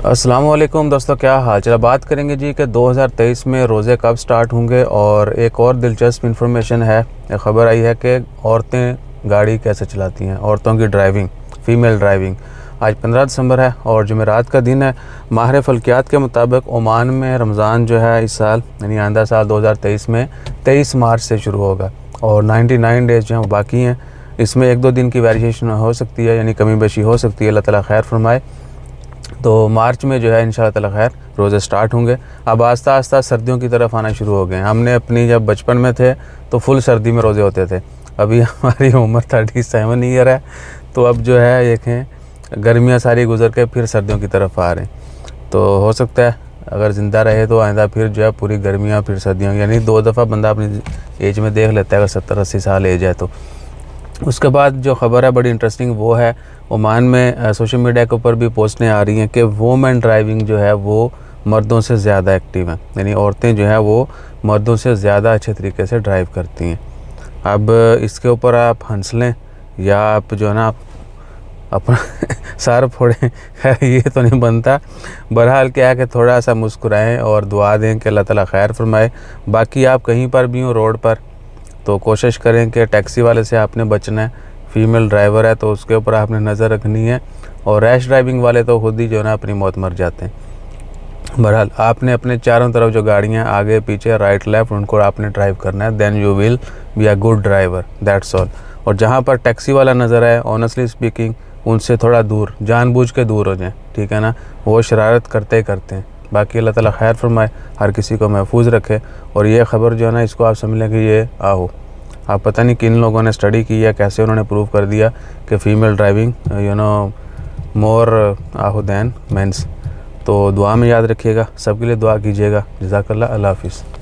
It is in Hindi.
अस्सलाम वालेकुम दोस्तों, क्या हाल चला। बात करेंगे जी कि 2023 में रोज़े कब स्टार्ट होंगे। और एक और दिलचस्प इन्फॉर्मेशन है, एक ख़बर आई है कि औरतें गाड़ी कैसे चलाती हैं, औरतों की ड्राइविंग, फ़ीमेल ड्राइविंग। आज 15 दिसंबर है और जुमेरात का दिन है। माहिर फ़ल्कियात के मुताबिक ओमान में रमज़ान जो है इस साल यानी आइंदा साल 2023 में 23 मार्च से शुरू होगा और 99 डेज़ जो हैं वो बाकी हैं। इसमें 1-2 दिन की वेरिएशन हो सकती है, यानी कमी बेशी हो सकती है। अल्लाह ताला खैर फरमाए। तो मार्च में जो है इंशाअल्लाह ताला खैर रोज़े स्टार्ट होंगे। अब आस्ता आस्ता सर्दियों की तरफ आना शुरू हो गए। हमने अपनी जब बचपन में थे तो फुल सर्दी में रोज़े होते थे। अभी हमारी उम्र 37 ईयर है, तो अब जो है देखें गर्मियाँ सारी गुजर के फिर सर्दियों की तरफ आ रहे हैं। तो हो सकता है अगर ज़िंदा रहे तो आइंदा फिर जो है पूरी गर्मियाँ फिर सर्दियों, यानी 2 दफ़ा बंदा अपनी एज में देख लेता है अगर 70-80 साल एज है तो। उसके बाद जो ख़बर है बड़ी इंटरेस्टिंग वो है, ओमान में सोशल मीडिया के ऊपर भी पोस्टें आ रही हैं कि वुमेन ड्राइविंग जो है वो मर्दों से ज़्यादा एक्टिव हैं, यानी औरतें जो है वो मर्दों से ज़्यादा अच्छे तरीके से ड्राइव करती हैं। अब इसके ऊपर आप हंस लें या आप जो है ना अपना सर फोड़ें, खैर ये तो नहीं बनता। बहरहाल क्या है कि थोड़ा सा मुस्कुराएं और दुआ दें कि अल्लाह ताला खैर फरमाए। बाकी आप कहीं पर भी हो रोड पर तो कोशिश करें कि टैक्सी वाले से आपने बचना है। फ़ीमेल ड्राइवर है तो उसके ऊपर आपने नज़र रखनी है, और रैश ड्राइविंग वाले तो खुद ही जो है ना अपनी मौत मर जाते हैं। बहरहाल आपने अपने चारों तरफ जो गाड़ियाँ आगे पीछे राइट लेफ़्ट उनको आपने ड्राइव करना है, then you will be a good driver, that's all. और जहाँ पर टैक्सी वाला नज़र आए ऑनेस्टली स्पीकिंग उनसे थोड़ा दूर, जानबूझ के दूर हो जाएं, ठीक है ना। वो शरारत करते हैं। बाकी अल्लाह ताला खैर फरमाए, हर किसी को महफूज रखे। और ये ख़बर जो है ना इसको आप समझ लें कि ये आहो, आप पता नहीं किन लोगों ने स्टडी की है, कैसे उन्होंने प्रूव कर दिया कि फ़ीमेल ड्राइविंग मोर आहो दैन मेंस। तो दुआ में याद रखिएगा, सबके लिए दुआ कीजिएगा। जज़ाकल्लाह, अल्लाह हाफ़िज़।